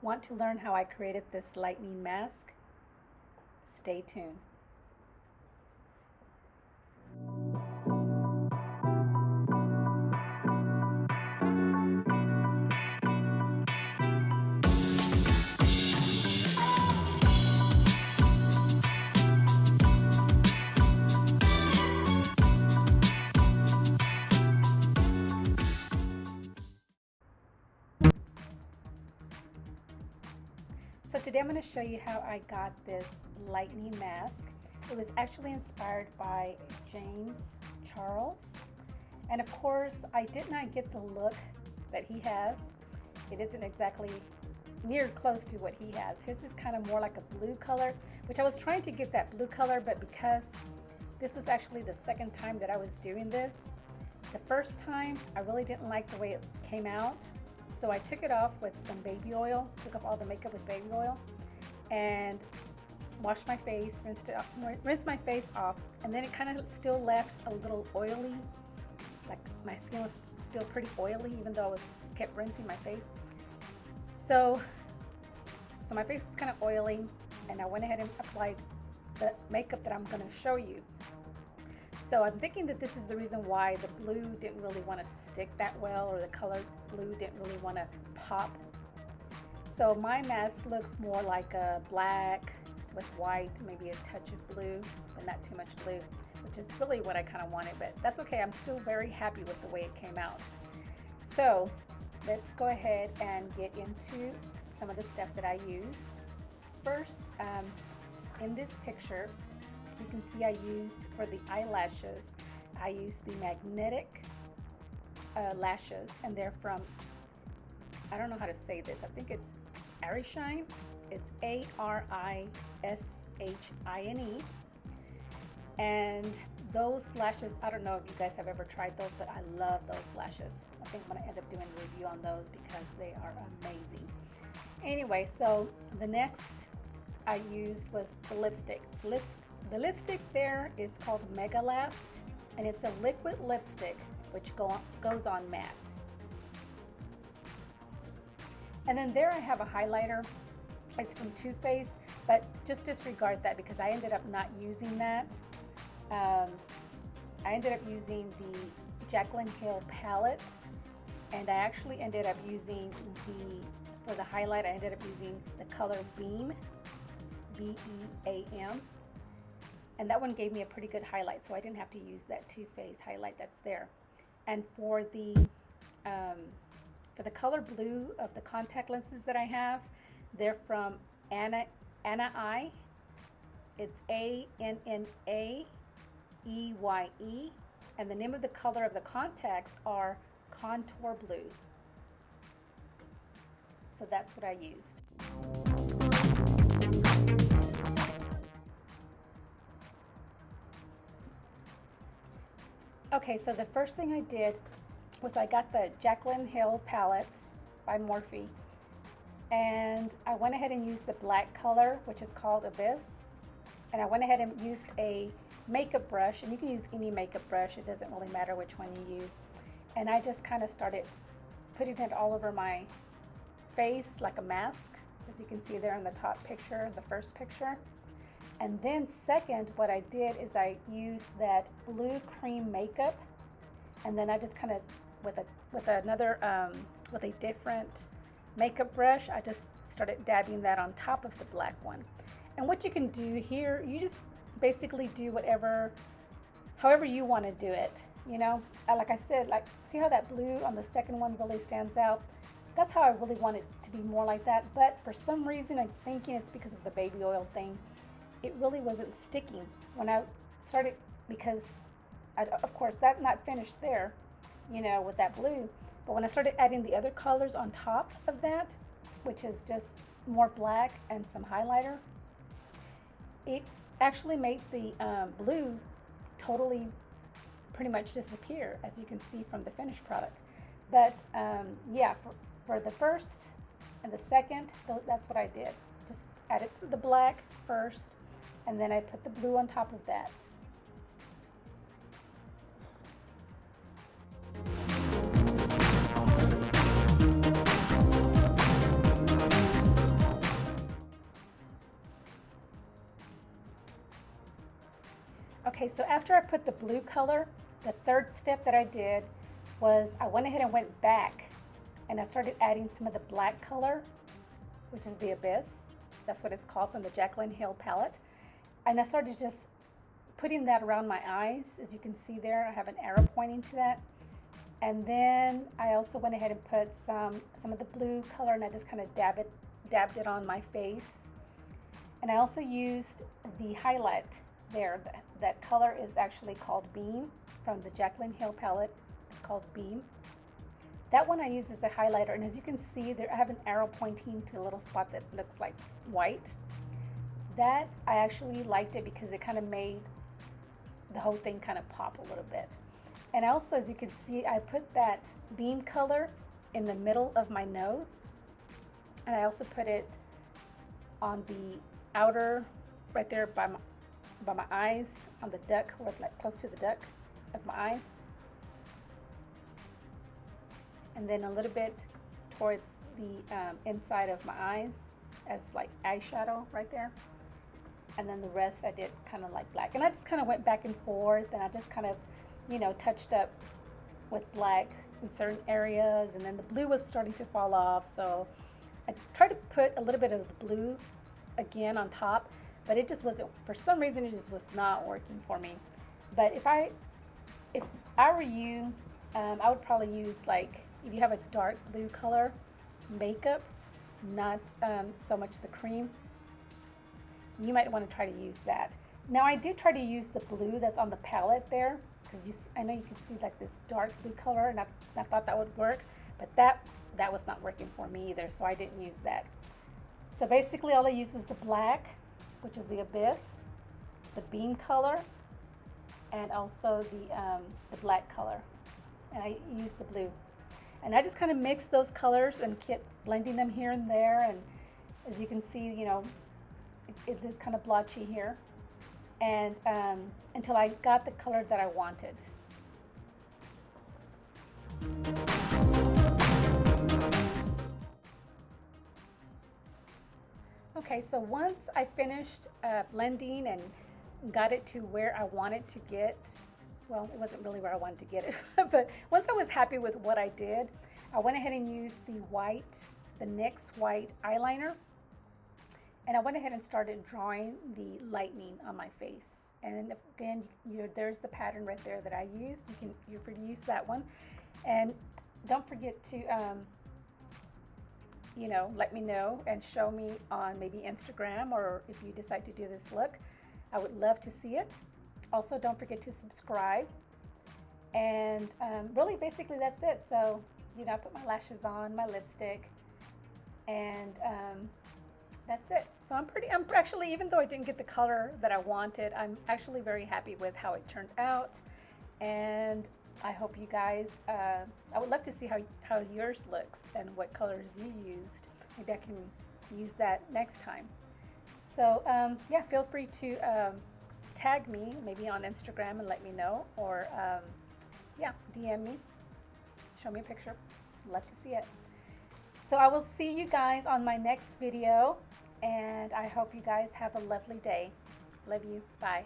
Want to learn how I created this lightning mask? Stay tuned. So today I'm going to show you how I got this lightning mask. It was actually inspired by James Charles. And of course, I did not get the look that he has. It isn't exactly near close to what he has. His is kind of more like a blue color, which I was trying to get that blue color, but because this was actually the second time that I was doing this, the first time I really didn't like the way it came out. So I took it off with some baby oil, took off all the makeup with baby oil, and washed my face, rinsed my face off, and then it kind of still left a little oily, like my skin was still pretty oily even though I kept rinsing my face. So my face was kind of oily, and I went ahead and applied the makeup that I'm going to show you. So I'm thinking that this is the reason why the blue didn't really want to stick that well, or the color blue didn't really want to pop. So my mask looks more like a black with white, maybe a touch of blue, but not too much blue, which is really what I kind of wanted, but that's okay. I'm still very happy with the way it came out. So let's go ahead and get into some of the stuff that I use. First, in this picture, you can see I used, for the eyelashes, I used the magnetic lashes, and they're from, I don't know how to say this, I think it's Arishine. It's Arishine. And those lashes, I don't know if you guys have ever tried those, but I love those lashes. I think I'm going to end up doing a review on those because they are amazing. Anyway, so the next I used was the lipstick. The lipstick there is called Mega Last, and it's a liquid lipstick which goes on matte. And then there I have a highlighter. It's from Too Faced, but just disregard that because I ended up not using that. I ended up using the Jaclyn Hill palette, and I actually ended up using for the highlight, I ended up using the color Beam, B-E-A-M. And that one gave me a pretty good highlight, so I didn't have to use that Too Faced highlight that's there. And for the color blue of the contact lenses that I have, they're from Annaeye. It's Annaeye, and the name of the color of the contacts are Contour Blue. So that's what I used. Okay, so the first thing I did was I got the Jaclyn Hill palette by Morphe, and I went ahead and used the black color, which is called Abyss, and I went ahead and used a makeup brush, and you can use any makeup brush, it doesn't really matter which one you use, and I just kind of started putting it all over my face like a mask, as you can see there in the top picture, the first picture. And then second, what I did is I used that blue cream makeup, and then I just kind of, with a different makeup brush, I just started dabbing that on top of the black one. And what you can do here, you just basically do however you want to do it. You know, like I said, like, see how that blue on the second one really stands out? That's how I really want it to be more like that. But for some reason, I'm thinking it's because of the baby oil thing. It really wasn't sticking when I started, because of course that's not finished there, you know, with that blue. But when I started adding the other colors on top of that, which is just more black and some highlighter, it actually made the blue totally pretty much disappear, as you can see from the finished product. But yeah, for the first and the second, that's what I did. Just added the black first, and then I put the blue on top of that. Okay, so after I put the blue color, the third step that I did was I went ahead and went back and I started adding some of the black color, which is the Abyss. That's what it's called, from the Jaclyn Hill palette. And I started just putting that around my eyes. As you can see there, I have an arrow pointing to that. And then I also went ahead and put some of the blue color, and I just kind of dabbed it on my face. And I also used the highlight there. That color is actually called Beam, from the Jaclyn Hill palette. It's called Beam. That one I used as a highlighter, and as you can see there, I have an arrow pointing to a little spot that looks like white. That, I actually liked it because it kind of made the whole thing kind of pop a little bit. And also, as you can see, I put that Beam color in the middle of my nose, and I also put it on the outer, right there by my eyes, on the duct, or like close to the duct of my eyes, and then a little bit towards the inside of my eyes as like eyeshadow right there. And then the rest I did kind of like black, and I just kind of went back and forth, and I just kind of, you know, touched up with black in certain areas, and then the blue was starting to fall off, so I tried to put a little bit of the blue again on top, but it just wasn't, for some reason it just was not working for me. But if I were you, I would probably use, like, if you have a dark blue color makeup, not so much the cream, you might want to try to use that. Now I did try to use the blue that's on the palette there, because I know you can see like this dark blue color, and I thought that would work, but that was not working for me either, so I didn't use that. So basically all I used was the black, which is the Abyss, the Beam color, and also the black color, and I used the blue. And I just kind of mixed those colors and kept blending them here and there, and as you can see, you know, it is kind of blotchy here, and until I got the color that I wanted. Okay, so once I finished blending and got it to where I wanted to get, well, it wasn't really where I wanted to get it, but once I was happy with what I did, I went ahead and used the NYX white eyeliner, and I went ahead and started drawing the lightning on my face. And again, there's the pattern right there that I used. You're free to use that one, and don't forget to you know, let me know and show me on maybe Instagram, or if you decide to do this look, I would love to see it. Also, don't forget to subscribe, and really basically that's it. So, you know, I put my lashes on, my lipstick, and that's it. So I'm actually, even though I didn't get the color that I wanted, I'm actually very happy with how it turned out, and I hope you guys, I would love to see how yours looks and what colors you used. Maybe I can use that next time. So yeah, feel free to tag me maybe on Instagram and let me know, or yeah, DM me, show me a picture. Love to see it. So I will see you guys on my next video, and I hope you guys have a lovely day. Love you. Bye.